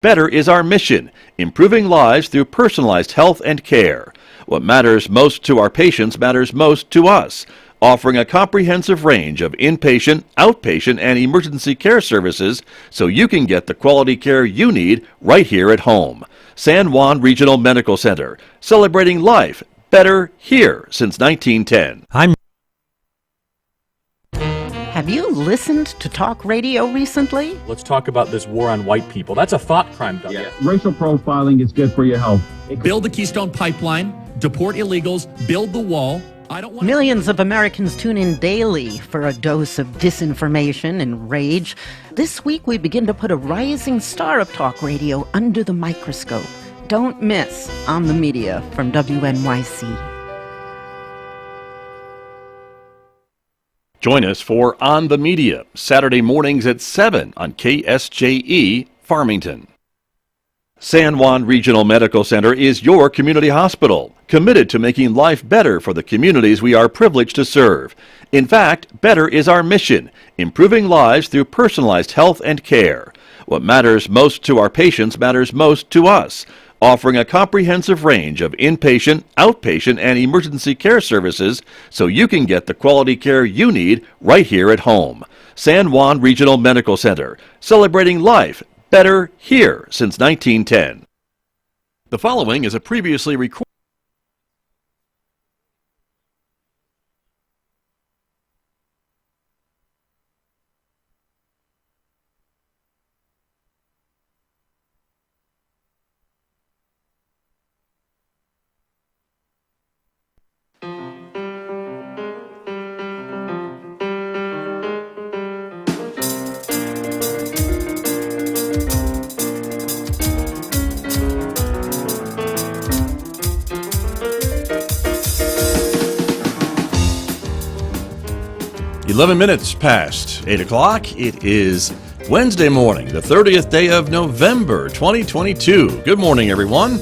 Better is our mission, improving lives through personalized health and care. What matters most to our patients matters most to us, offering a comprehensive range of inpatient, outpatient, and emergency care services so you can get the quality care you need right here at home. San Juan Regional Medical Center, celebrating life better here since 1910. Have you listened to talk radio recently? Let's talk about this war on white people. That's a thought crime, Doug. Yeah. Racial profiling is good for your health. Build the Keystone Pipeline, deport illegals, build the wall. Millions of Americans tune in daily for a dose of disinformation and rage. This week we begin to put a rising star of talk radio under the microscope. Don't miss On the Media from WNYC. Join us for On the Media, Saturday mornings at 7 on KSJE Farmington. San Juan Regional Medical Center is your community hospital, committed to making life better for the communities we are privileged to serve. In fact, better is our mission, improving lives through personalized health and care. What matters most to our patients matters most to us, offering a comprehensive range of inpatient, outpatient, and emergency care services so you can get the quality care you need right here at home. San Juan Regional Medical Center, celebrating life better here since 1910. The following is a previously recorded. "11 minutes past 8 o'clock. It is Wednesday morning, the 30th day of November, 2022. Good morning, everyone.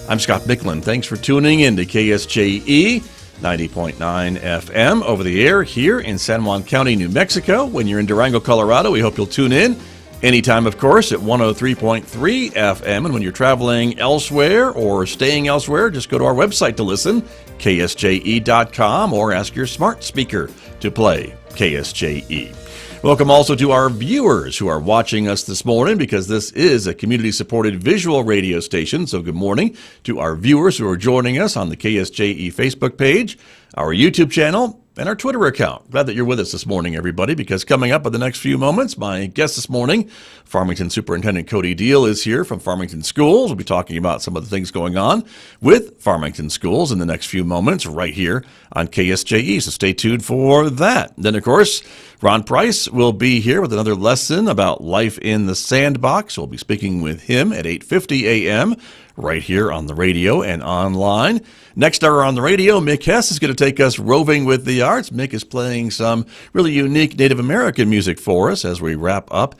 I'm Scott Michlin. Thanks for tuning in to KSJE 90.9 FM over the air here in San Juan County, New Mexico. When you're in Durango, Colorado, we hope you'll tune in. Anytime, of course, at 103.3 FM. And when you're traveling elsewhere or staying elsewhere, just go to our website to listen, ksje.com, or ask your smart speaker to play KSJE. Welcome also to our viewers who are watching us this morning, because this is a community-supported visual radio station. So good morning to our viewers who are joining us on the KSJE Facebook page, our YouTube channel, and our Twitter account. Glad that you're with us this morning, everybody, because coming up in the next few moments, my guest this morning, Farmington Superintendent Cody Diehl, is here from Farmington Schools. We'll be talking about some of the things going on with Farmington Schools in the next few moments right here on KSJE, so stay tuned for that. Then, of course, Ron Price will be here with another lesson about life in the sandbox. We'll be speaking with him at 8:50 a.m. right here on the radio and online. Next hour on the radio, Mick Hess is going to take us roving with the arts. Mick is playing some really unique Native American music for us as we wrap up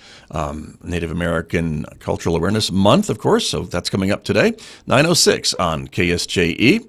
Native American Cultural Awareness Month, of course. So that's coming up today, 9:06 on KSJE.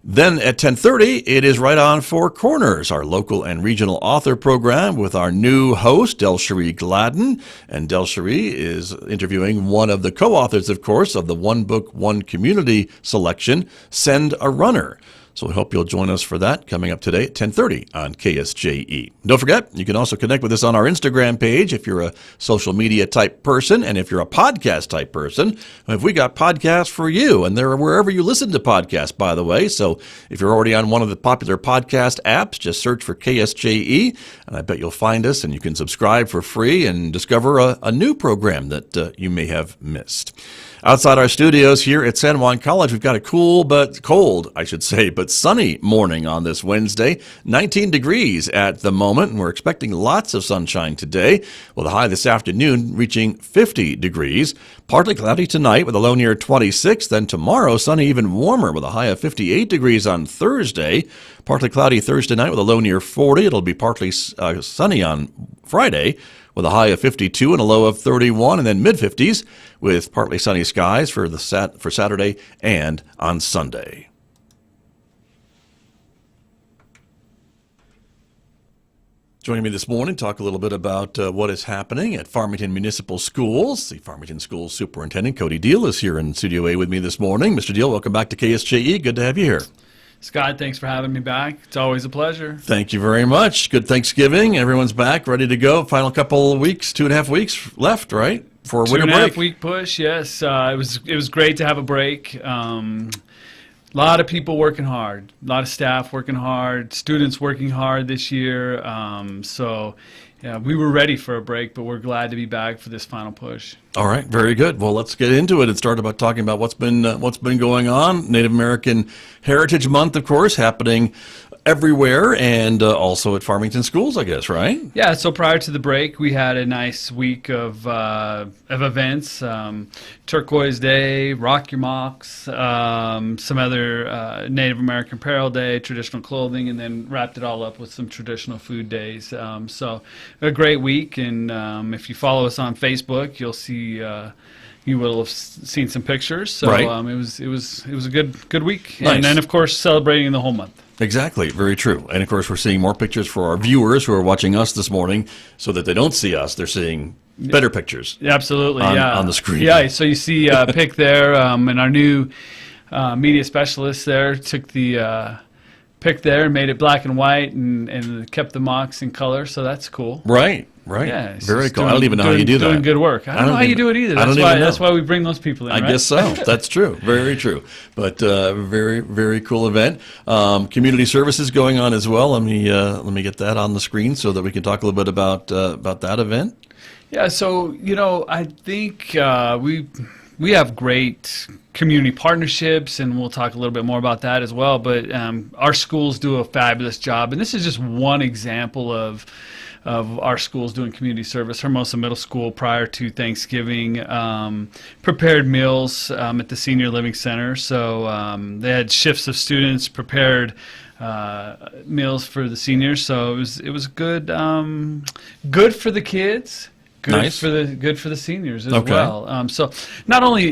Then at 10:30, it is Right On Four Corners, our local and regional author program with our new host, Delcherie Gladden. And Delcherie is interviewing one of the co-authors, of course, of the One Book, One Community selection, Send a Runner. So we hope you'll join us for that coming up today at 10:30 on KSJE. Don't forget, you can also connect with us on our Instagram page if you're a social media type person, and if you're a podcast type person, we got podcasts for you, and they're wherever you listen to podcasts, by the way. So if you're already on one of the popular podcast apps, just search for KSJE, and I bet you'll find us, and you can subscribe for free and discover a new program that you may have missed. Outside our studios here at San Juan College, we've got a cold, but sunny morning on this Wednesday. 19 degrees at the moment, and we're expecting lots of sunshine today, with a high this afternoon reaching 50 degrees. Partly cloudy tonight with a low near 26. Then tomorrow, sunny, even warmer with a high of 58 degrees on Thursday. Partly cloudy Thursday night with a low near 40. It'll be partly sunny on Friday with a high of 52 and a low of 31, and then mid-50s with partly sunny skies for Saturday and on Sunday. Joining me this morning, talk a little bit about what is happening at Farmington Municipal Schools. The Farmington Schools Superintendent Cody Diehl is here in Studio A with me this morning. Mr. Diehl, welcome back to KSJE. Good to have you here. Scott, thanks for having me back. It's always a pleasure. Thank you very much. Good Thanksgiving. Everyone's back, ready to go. Final couple of weeks, 2.5 weeks left, right? For a winter break. 2.5 week push, yes. It was great to have a break. A lot of people working hard, a lot of staff working hard, students working hard this year. Yeah, we were ready for a break, but we're glad to be back for this final push. All right, very good. Well, let's get into it and start about talking about what's been going on. Native American Heritage Month, of course, happening everywhere, and also at Farmington Schools, I guess, right? Yeah. So prior to the break, we had a nice week of events: Turquoise Day, Rock Your Mocks, some other Native American Apparel Day, traditional clothing, and then wrapped it all up with some traditional food days. So a great week, and if you follow us on Facebook, you'll see. You will have seen some pictures. So right. It was a good week, Nice. and then of course celebrating the whole month. Exactly, very true. And of course, we're seeing more pictures for our viewers who are watching us this morning, so that they don't see us. They're seeing better pictures. Absolutely, on the screen. Yeah, so you see a pic there, and our new media specialist there took the pic there and made it black and white and kept the mocks in color, so that's cool. Right. Yeah, it's Very just cool. I don't even know how you do that. Doing good work. I don't know how you do it either. That's why we bring those people in. I right? guess so. That's true. Very true. But very, very cool event. Community services going on as well. Let me get that on the screen so that we can talk a little bit about that event. Yeah. So I think we have great community partnerships, and we'll talk a little bit more about that as well. But our schools do a fabulous job, and this is just one example of our schools doing community service. Hermosa Middle School, prior to Thanksgiving, prepared meals at the Senior Living Center. So they had shifts of students prepared meals for the seniors. So it was good for the kids. Nice. Good for the seniors as Okay. well. So not only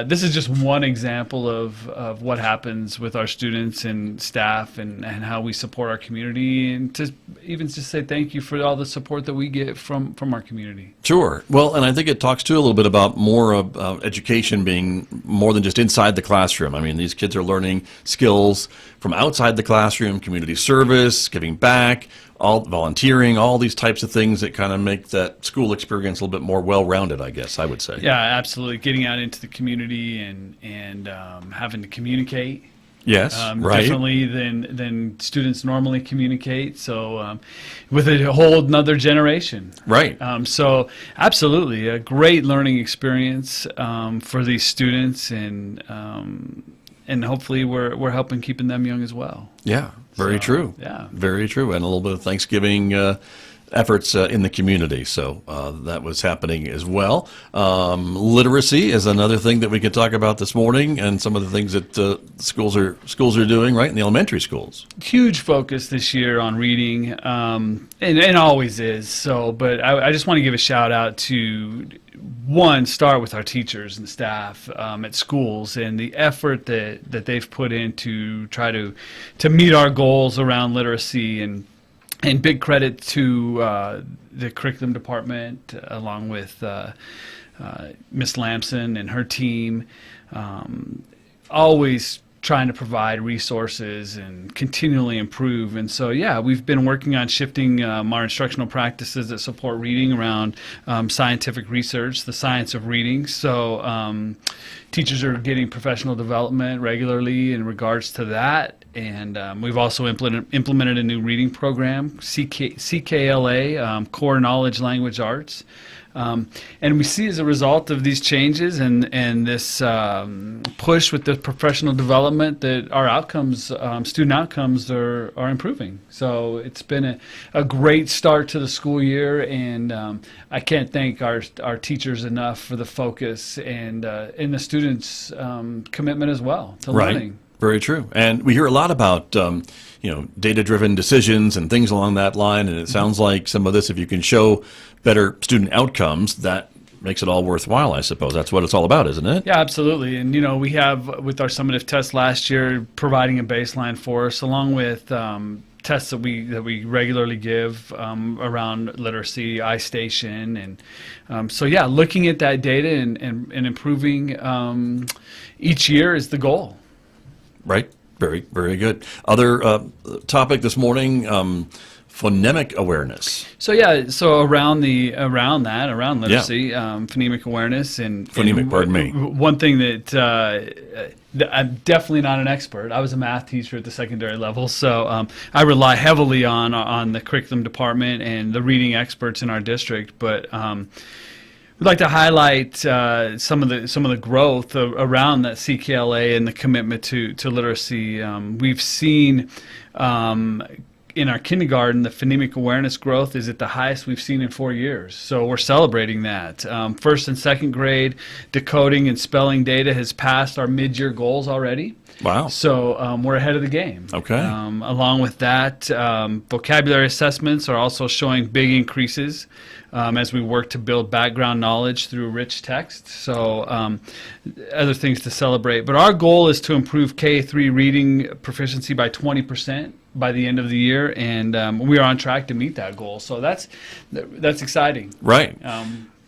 this is just one example of what happens with our students and staff and how we support our community, and to even just say thank you for all the support that we get from our community. Sure. Well, and I think it talks too a little bit about more of education being more than just inside the classroom. I mean, these kids are learning skills from outside the classroom, community service, giving back, all volunteering, all these types of things that kind of make that school experience a little bit more well-rounded, I guess I would say. Yeah, absolutely. Getting out into the community and having to communicate. Yes, right. Differently than students normally communicate. So with a whole another generation. Right. So absolutely, a great learning experience for these students, and hopefully we're helping keeping them young as well. Yeah, very true. Yeah. Very true. And a little bit of Thanksgiving efforts in the community. So that was happening as well. Literacy is another thing that we can talk about this morning, and some of the things that schools are doing, right, in the elementary schools. Huge focus this year on reading, and always is. So, but I just want to give a shout out to start with our teachers and staff at schools, and the effort that they've put in to try to meet our goals around literacy, and big credit to the curriculum department, along with Miss Lamson and her team, always trying to provide resources and continually improve. And so, yeah, we've been working on shifting our instructional practices that support reading around scientific research, the science of reading. So teachers are getting professional development regularly in regards to that. And we've also implemented a new reading program, CKLA, Core Knowledge Language Arts. And we see, as a result of these changes and this push with the professional development, that our outcomes, student outcomes, are improving. So it's been a great start to the school year, and I can't thank our teachers enough for the focus and the students' commitment as well to learning. Very true. And we hear a lot about, data-driven decisions and things along that line. And it sounds like some of this, if you can show better student outcomes, that makes it all worthwhile, I suppose. That's what it's all about, isn't it? Yeah, absolutely. And, we have, with our summative test last year, providing a baseline for us, along with tests that we regularly give around literacy, iStation, and so yeah, looking at that data and improving each year is the goal. Right. Very, very good. Other topic this morning, phonemic awareness. So yeah, so around literacy, phonemic awareness and pardon me. One thing that I'm definitely not an expert. I was a math teacher at the secondary level, so I rely heavily on the curriculum department and the reading experts in our district. But we'd like to highlight some of the growth around that CKLA and the commitment to literacy. We've seen in our kindergarten, the phonemic awareness growth is at the highest we've seen in 4 years. So we're celebrating that. First and second grade decoding and spelling data has passed our mid-year goals already. Wow. So we're ahead of the game. Okay. Along with that, vocabulary assessments are also showing big increases as we work to build background knowledge through rich text. So other things to celebrate. But our goal is to improve K-3 reading proficiency by 20% by the end of the year, and we are on track to meet that goal. So that's exciting. Right.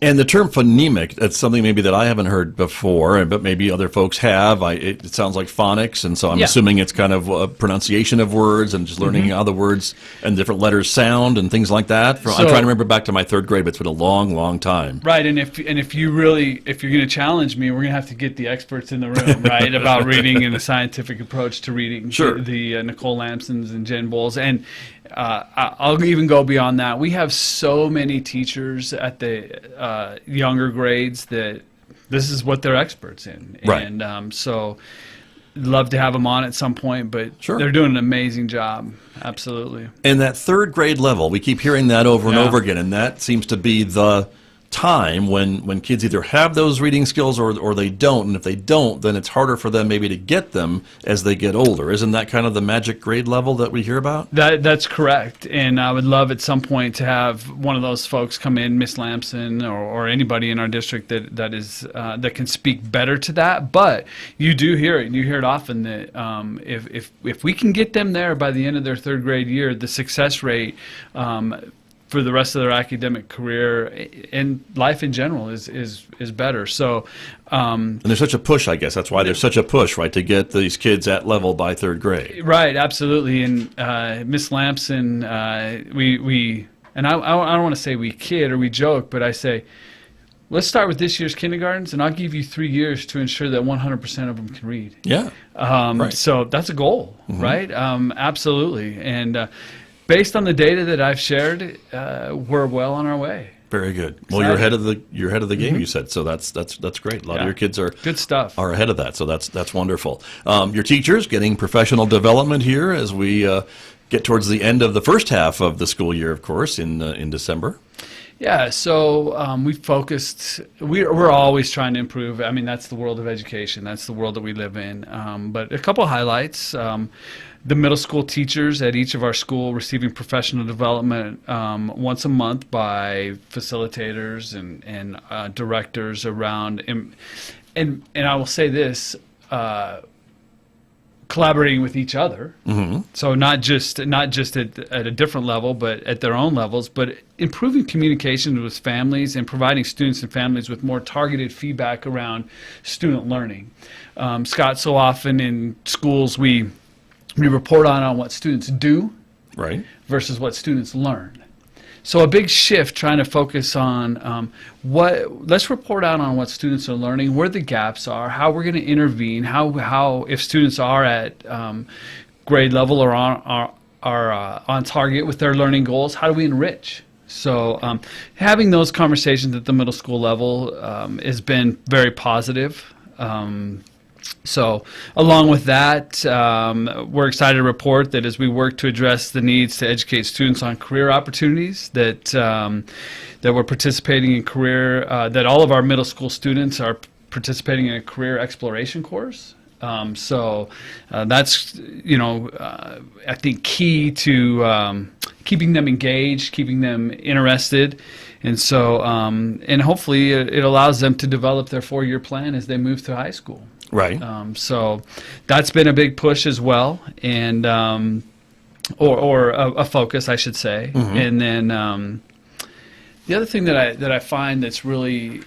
And the term phonemic, that's something maybe that I haven't heard before, but maybe other folks have. It sounds like phonics, and so I'm assuming it's kind of a pronunciation of words and just learning how the words and different letters sound and things like that. I'm trying to remember back to my third grade, but it's been a long, long time. Right, and if you're going to challenge me, we're going to have to get the experts in the room, right, about reading and the scientific approach to reading. Sure. The Nicole Lamsons and Jen Bowles, and I'll even go beyond that. We have so many teachers at the younger grades that this is what they're experts in. Right. And so love to have them on at some point, but Sure. they're doing an amazing job. Absolutely. And that third grade level, we keep hearing that over and over again, and that seems to be the time when kids either have those reading skills or they don't, and if they don't, then it's harder for them maybe to get them as they get older. Isn't that kind of the magic grade level that we hear about? That's correct, and I would love at some point to have one of those folks come in, Miss Lamson or anybody in our district that can speak better to that. But you do hear it, and you hear it often that if we can get them there by the end of their third grade year, the success rate for the rest of their academic career and life in general is better. So, and there's such a push, I guess. That's why there's such a push, right, to get these kids at level by third grade. Right, absolutely. And Miss Lamson, we and I don't want to say we kid or we joke, but I say, let's start with this year's kindergartens, and I'll give you 3 years to ensure that 100% of them can read. Yeah. Right. So that's a goal, right? Absolutely. And based on the data that I've shared, we're well on our way. Very good. Well, you're ahead of the game, you said. So that's great. A lot of your kids are good stuff. Are ahead of that. So that's wonderful. Your teachers getting professional development here as we get towards the end of the first half of the school year, of course, in December. Yeah, so we focused. We're always trying to improve. I mean, that's the world of education. That's the world that we live in. But a couple of highlights. The middle school teachers at each of our school receiving professional development once a month by facilitators and directors around. And I will say this. Collaborating with each other, so not just at a different level, but at their own levels, but improving communication with families and providing students and families with more targeted feedback around student learning. Scott, so often in schools we report on what students do, right, versus what students learn. So a big shift trying to focus on let's report out on what students are learning, where the gaps are, how we're going to intervene, how if students are at grade level or are on target with their learning goals, how do we enrich? So having those conversations at the middle school level has been very positive. So along with that, we're excited to report that as we work to address the needs to educate students on career opportunities, that we're participating in that all of our middle school students are participating in a career exploration course. So that's, I think key to keeping them engaged, keeping them interested. And so, and hopefully it allows them to develop their 4-year plan as they move through high school. Right. So that's been a big push as well. And or a focus, I should say. And then the other thing that I find that's really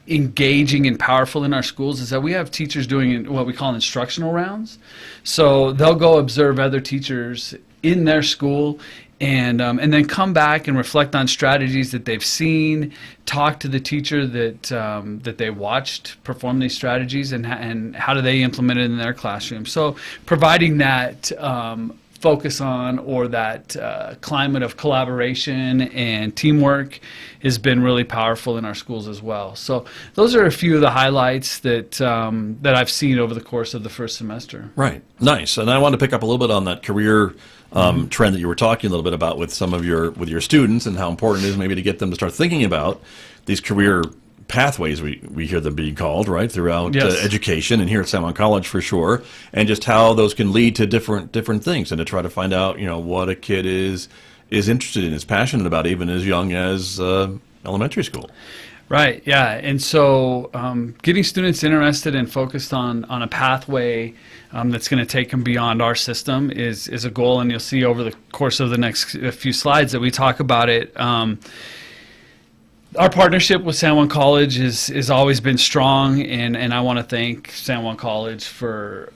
engaging and powerful in our schools is that we have teachers doing what we call instructional rounds. So they'll go observe other teachers in their school and then come back and reflect on strategies that they've seen, talk to the teacher that they watched perform these strategies, and how do they implement it in their classroom. So providing that focus on, or that climate of collaboration and teamwork, has been really powerful in our schools as well. So those are a few of the highlights that I've seen over the course of the first semester. Right. Nice. And I want to pick up a little bit on that career trend that you were talking a little bit about with some of your students, and how important it is maybe to get them to start thinking about these career pathways, we hear them being called, right, throughout education, and here at San Juan College for sure, and just how those can lead to different things, and to try to find out, what a kid is interested in, is passionate about, even as young as elementary school. Right, yeah. And so getting students interested and focused on a pathway that's going to take them beyond our system is a goal, and you'll see over the course of the next few slides that we talk about it. Our partnership with San Juan College has always been strong, and I want to thank San Juan College for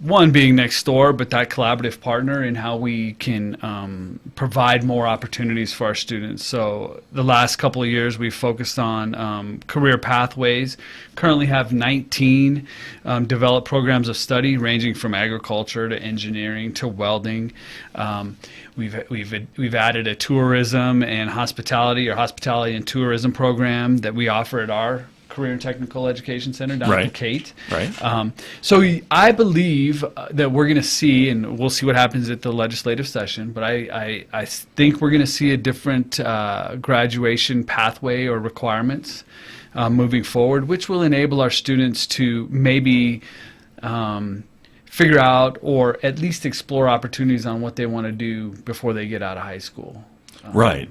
one, being next door, but that collaborative partner in how we can provide more opportunities for our students. So the last couple of years we've focused on career pathways. Currently have 19 developed programs of study ranging from agriculture to engineering to welding. We've added a tourism and hospitality and tourism program that we offer at our Career and Technical Education Center down in Kate. Right. So I believe that we're going to see, and we'll see what happens at the legislative session, but I think we're going to see a different graduation pathway or requirements moving forward, which will enable our students to maybe figure out, or at least explore opportunities on what they want to do before they get out of high school. Right.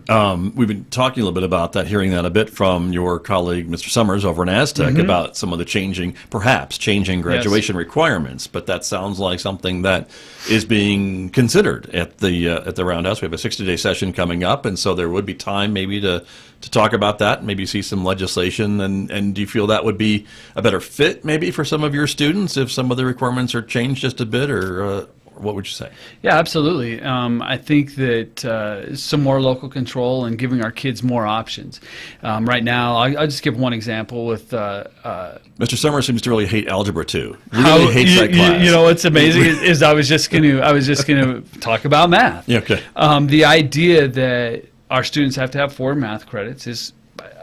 We've been talking a little bit about that, hearing that a bit from your colleague, Mr. Summers, over in Aztec, about some of the perhaps changing graduation requirements. But that sounds like something that is being considered at the Roundhouse. We have a 60-day session coming up, and so there would be time maybe to talk about that, maybe see some legislation. And do you feel that would be a better fit maybe for some of your students if some of the requirements are changed just a bit, or what would you say? Yeah, absolutely. I think that some more local control and giving our kids more options. Right now, I'll just give one example with Mr. Summers seems to really hate Algebra 2. He really hates that class. You know what's amazing is I was just going to talk about math. Yeah, okay. The idea that our students have to have 4 math credits is,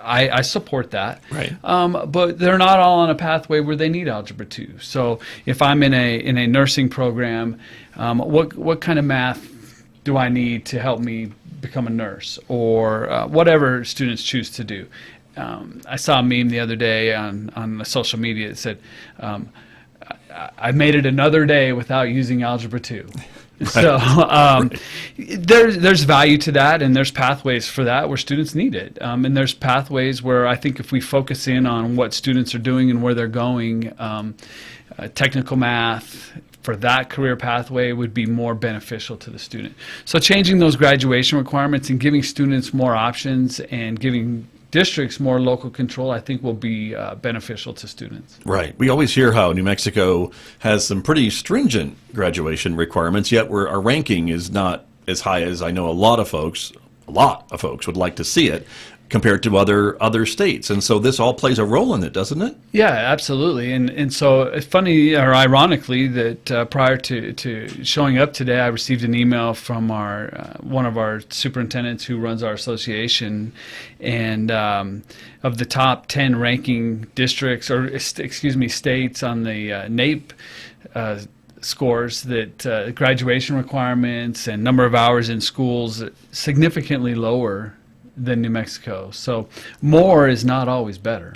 I support that. Right. But they're not all on a pathway where they need Algebra 2. So if I'm in a nursing program, what kind of math do I need to help me become a nurse, or whatever students choose to do? I saw a meme the other day on the social media that said, I made it another day without using Algebra 2. So there's value to that, and there's pathways for that where students need it. And there's pathways where I think if we focus in on what students are doing and where they're going, technical math for that career pathway would be more beneficial to the student. So changing those graduation requirements and giving students more options and giving districts more local control, I think, will be beneficial to students. Right. We always hear how New Mexico has some pretty stringent graduation requirements, yet our ranking is not as high as I know a lot of folks would like to see it, compared to other states. And so this all plays a role in it, doesn't it? Yeah, absolutely. And so it's funny, or ironically, that prior to showing up today, I received an email from one of our superintendents who runs our association, and of the top 10 ranking districts, or states on the NAEP scores, that graduation requirements and number of hours in schools significantly lower than New Mexico. So more is not always better.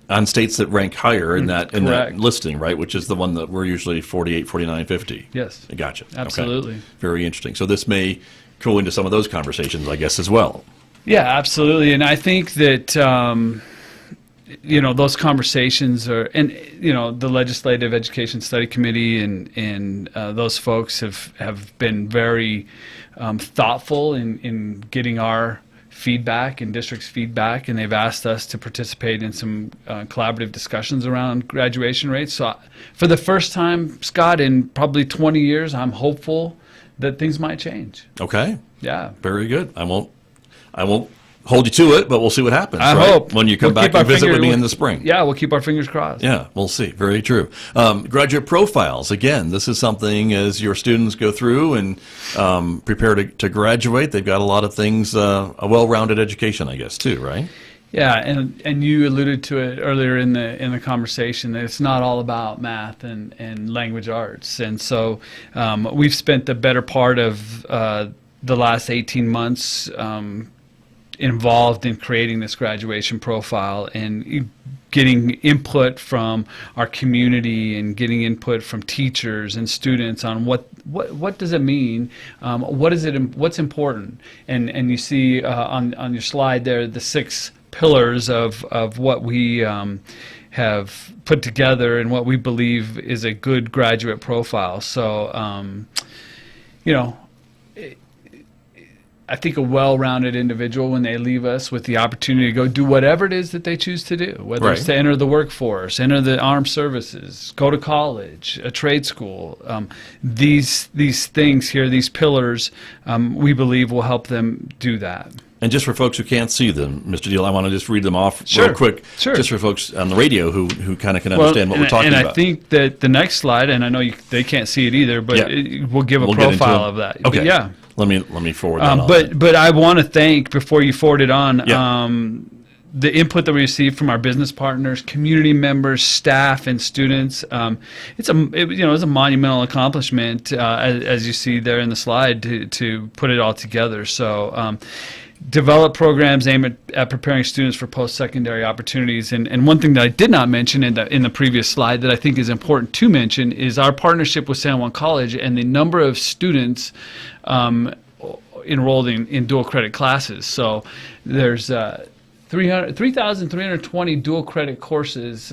On states that rank higher in that listing, right, which is the one that we're usually 48, 49, 50. Yes. Gotcha. Absolutely. Okay. Very interesting. So this may go into some of those conversations, I guess, as well. Yeah, absolutely. And I think that those conversations are, and the Legislative Education Study Committee and those folks have been very thoughtful in getting our feedback and district's feedback, and they've asked us to participate in some collaborative discussions around graduation rates. So for the first time, Scott, in probably 20 years, I'm hopeful that things might change. Okay. Yeah. Very good. I won't hold you to it, but we'll see what happens. I right? hope. When you come back and visit with me in the spring. Yeah, we'll keep our fingers crossed. Yeah, we'll see. Very true. Graduate profiles. Again, this is something as your students go through and prepare to graduate, they've got a lot of things, a well-rounded education, I guess, too, right? Yeah, and you alluded to it earlier in the conversation that it's not all about math and language arts. And so we've spent the better part of the last 18 months involved in creating this graduation profile and getting input from our community and getting input from teachers and students on what does it mean, what's important, and you see on your slide there the 6 pillars of what we have put together and what we believe is a good graduate profile. So I think a well-rounded individual, when they leave us with the opportunity to go do whatever it is that they choose to do, whether it's to enter the workforce, enter the armed services, go to college, a trade school, these things here, these pillars, we believe will help them do that. And just for folks who can't see them, Mr. Diehl, I want to just read them off real quick, just for folks on the radio who kind of can understand what we're talking about. And I think that the next slide, and I know they can't see it either, but we'll give a profile of that. Okay. But yeah. Let me forward that on. But I want to thank, before you forward it on, the input that we received from our business partners, community members, staff, and students. It's a monumental accomplishment, as you see there in the slide, to put it all together. So. Develop programs aimed at preparing students for post-secondary opportunities. And one thing that I did not mention in the previous slide that I think is important to mention is our partnership with San Juan College and the number of students enrolled in dual credit classes. So there's 3,320 dual credit courses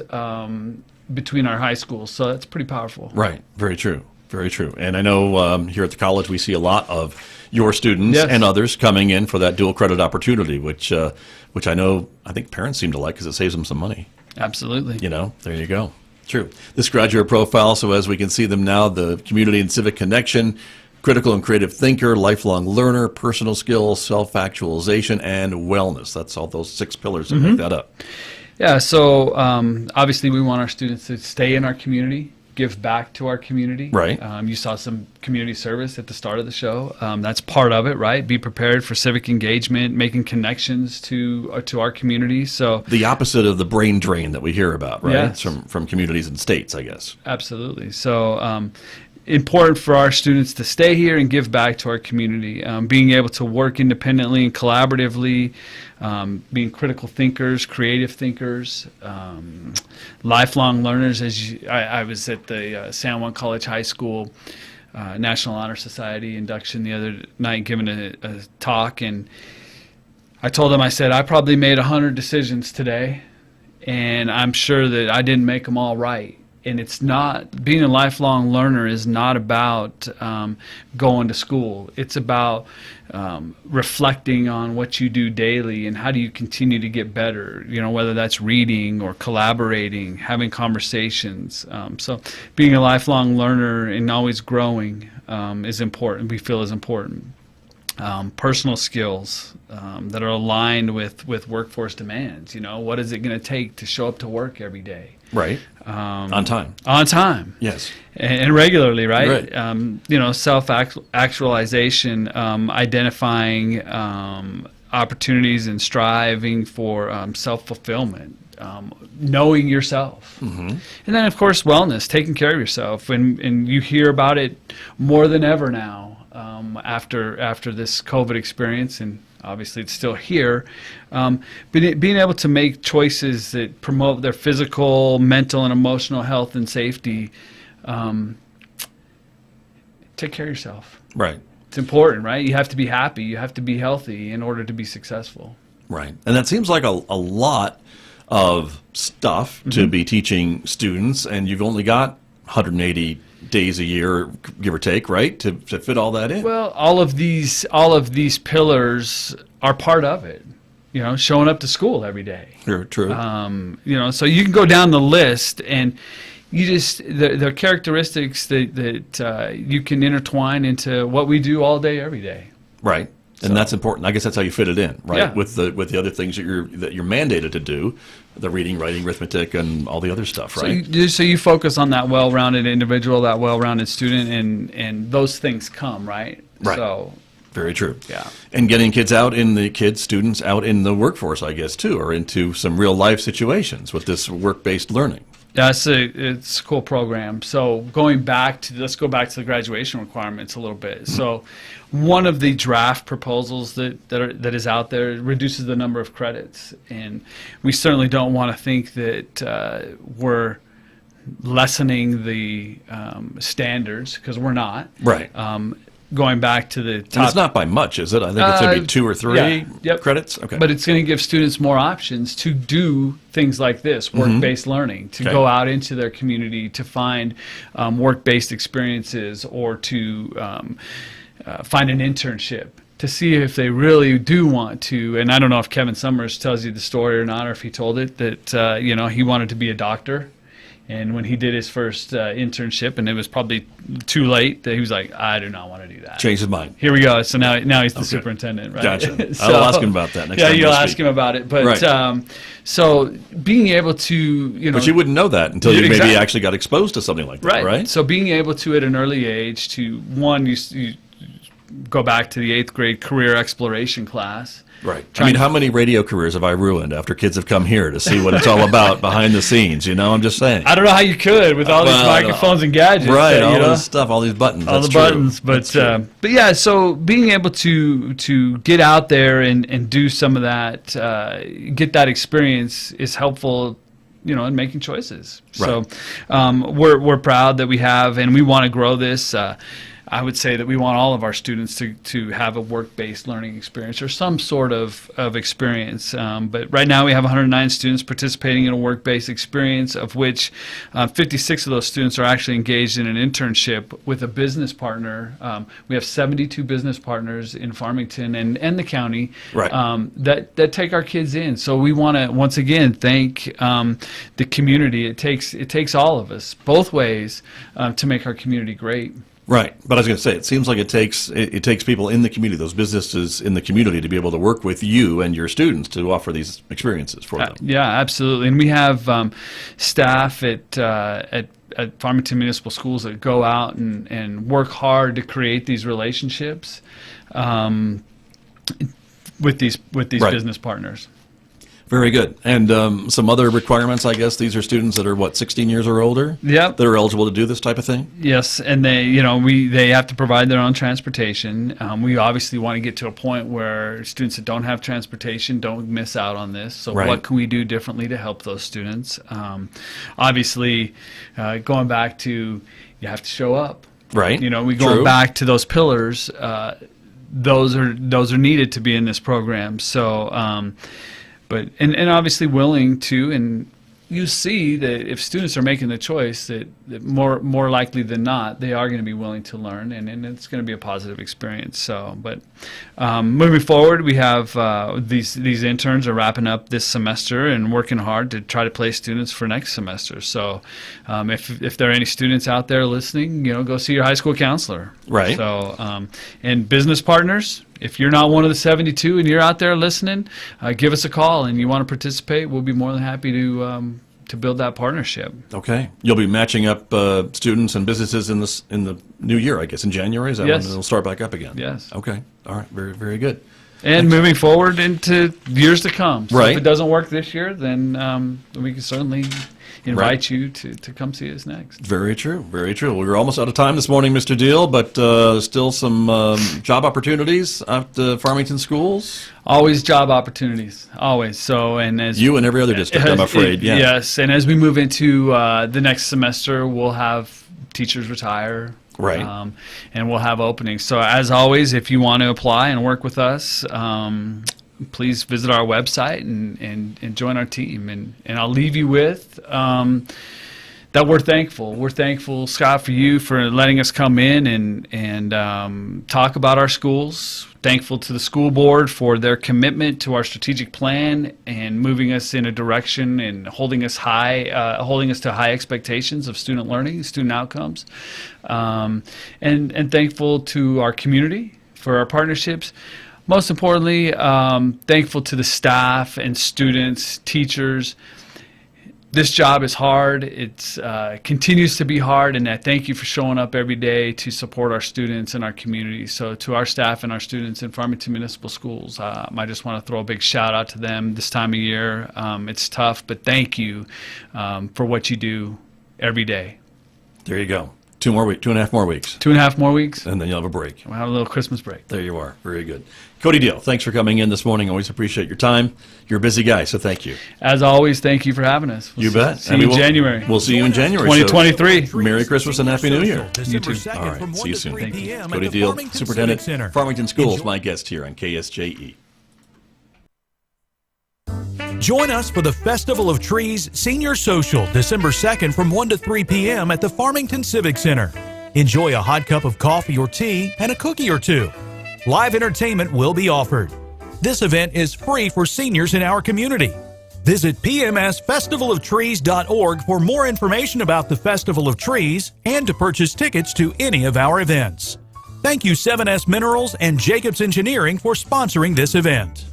between our high schools. So that's pretty powerful. Right. Very true. Very true. And I know here at the college we see a lot of your students and others coming in for that dual credit opportunity, which I think parents seem to like because it saves them some money. Absolutely. There you go. True. This graduate profile, so as we can see them now, the community and civic connection, critical and creative thinker, lifelong learner, personal skills, self-actualization, and wellness. That's all those 6 pillars that make that up. Yeah, so obviously we want our students to stay in our community, give back to our community. Right. You saw some community service at the start of the show. That's part of it, right? Be prepared for civic engagement, making connections to our community. So the opposite of the brain drain that we hear about, right? Yes. From communities and states, I guess. Absolutely. So important for our students to stay here and give back to our community. Being able to work independently and collaboratively, being critical thinkers, creative thinkers, lifelong learners. I was at the San Juan College High School National Honor Society induction the other night giving a talk, and I told them, I said, I probably made 100 decisions today, and I'm sure that I didn't make them all right. And it's not, being a lifelong learner is not about going to school. It's about reflecting on what you do daily and how do you continue to get better, whether that's reading or collaborating, having conversations. So being a lifelong learner and always growing is important, we feel is important. Personal skills that are aligned with workforce demands. What is it going to take to show up to work every day? Right. On time. On time. Yes. And regularly, right? Self-actualization, identifying opportunities and striving for self-fulfillment. Knowing yourself. Mm-hmm. And then, of course, wellness, taking care of yourself. And you hear about it more than ever now after this COVID experience, and obviously it's still here. But being able to make choices that promote their physical, mental, and emotional health and safety. Take care of yourself. Right. It's important, right? You have to be happy. You have to be healthy in order to be successful. Right. And that seems like a lot of stuff to be teaching students, and you've only got 180 days a year, give or take, right, to fit all that in. Well, all of these pillars are part of it. You know, showing up to school every day. True. You know, so you can go down the list, and you just the characteristics that you can intertwine into what we do all day, every day. Right. And that's important. I guess that's how you fit it in, right? Yeah. With the other things that you're mandated to do, the reading, writing, arithmetic, and all the other stuff, right? So you focus on that well-rounded individual, that well-rounded student, and those things come, right? Right. So very true. Yeah. And getting students out in the workforce, I guess, too, or into some real life situations with this work-based learning. Yeah, it's a cool program. So let's go back to the graduation requirements a little bit. So one of the draft proposals that is out there reduces the number of credits, and we certainly don't want to think that we're lessening the standards, because we're not. Right. Going back to the top. And it's not by much, is it? I think it's maybe 2 or 3 credits. Okay. But it's going to give students more options to do things like this, work-based learning, to go out into their community, to find work-based experiences, or to find an internship, to see if they really do want to. And I don't know if Kevin Summers tells you the story or not, or if he told it, that he wanted to be a doctor. And when he did his first internship, and it was probably too late, that he was like, I do not want to do that. Changed his mind. Here we go. So now he's the superintendent, right? Gotcha. So, I'll ask him about that next time. Yeah, you'll ask him about it. But right. So being able to, But you wouldn't know that until you maybe actually got exposed to something like that, right? So being able to, at an early age, to, one, you go back to the 8th grade career exploration class. Right. I mean, how many radio careers have I ruined after kids have come here to see what it's all about behind the scenes? I'm just saying. I don't know how you could with all these microphones and gadgets. Right, all this stuff, all these buttons. All the buttons. But yeah, so being able to get out there and do some of that, get that experience is helpful, in making choices. Right. So we're proud that we have, and we want to grow this. I would say that we want all of our students to have a work-based learning experience, or some sort of experience. But right now we have 109 students participating in a work-based experience, of which 56 of those students are actually engaged in an internship with a business partner. We have 72 business partners in Farmington and the county, right. that take our kids in. So we want to once again thank the community. It takes all of us, both ways, to make our community great. Right, but I was going to say, it seems like it takes people in the community, those businesses in the community, to be able to work with you and your students to offer these experiences for them. Yeah, absolutely. And we have staff at Farmington Municipal Schools that go out and work hard to create these relationships with these right. business partners. Very good. And some other requirements, I guess. These are students that are, 16 years or older? Yep. That are eligible to do this type of thing? Yes, and they have to provide their own transportation. We obviously want to get to a point where students that don't have transportation don't miss out on this. So right. What can we do differently to help those students? Obviously, going back to, you have to show up. Right. We go back to those pillars. Those are needed to be in this program. So. But obviously willing to, and you see that if students are making the choice, that more likely than not, they are going to be willing to learn, and it's going to be a positive experience. So, but moving forward, we have these interns are wrapping up this semester and working hard to try to place students for next semester. So, if there are any students out there listening, go see your high school counselor. Right. So, and business partners. If you're not one of the 72 and you're out there listening, give us a call, and you want to participate, we'll be more than happy to build that partnership. Okay. You'll be matching up students and businesses in the new year, I guess, in January? Is that when it'll start back up again? Yes. Okay. All right. Very, very good. And moving forward into years to come. So right. if it doesn't work this year, then we can certainly invite you to come see us next. Very true. Very true. We were almost out of time this morning, Mr. Diehl, but still some job opportunities at the Farmington schools? Always job opportunities. Always. So, and as you and every other district, I'm afraid. Yeah. Yes. And as we move into the next semester, we'll have teachers retire. Right. And we'll have openings. So as always, if you want to apply and work with us, please visit our website and join our team. And I'll leave you with that we're thankful. We're thankful, Scott, for you for letting us come in and talk about our schools. Thankful to the school board for their commitment to our strategic plan and moving us in a direction and holding us to high expectations of student learning, student outcomes. And thankful to our community for our partnerships. Most importantly, thankful to the staff and students, teachers. This job is hard. It continues to be hard, and I thank you for showing up every day to support our students and our community. So to our staff and our students in Farmington Municipal Schools, I just want to throw a big shout out to them this time of year. It's tough, but thank you for what you do every day. There you go. 2.5 more weeks. 2.5 more weeks. And then you'll have a break. We'll have a little Christmas break. There you are. Very good. Cody Diehl, thanks for coming in this morning. Always appreciate your time. You're a busy guy, so thank you. As always, thank you for having us. You bet. See you in January. We'll see you in January. 2023. So Merry Christmas and Happy New Year. You too. All right. See you soon. Thank you. Cody Diehl, Superintendent, Farmington Schools, my guest here on KSJE. Join us for the Festival of Trees Senior Social, December 2nd from 1 to 3 p.m. at the Farmington Civic Center. Enjoy a hot cup of coffee or tea and a cookie or two. Live entertainment will be offered. This event is free for seniors in our community. Visit pmsfestivalofTrees.org for more information about the Festival of Trees and to purchase tickets to any of our events. Thank you 7S Minerals and Jacobs Engineering for sponsoring this event.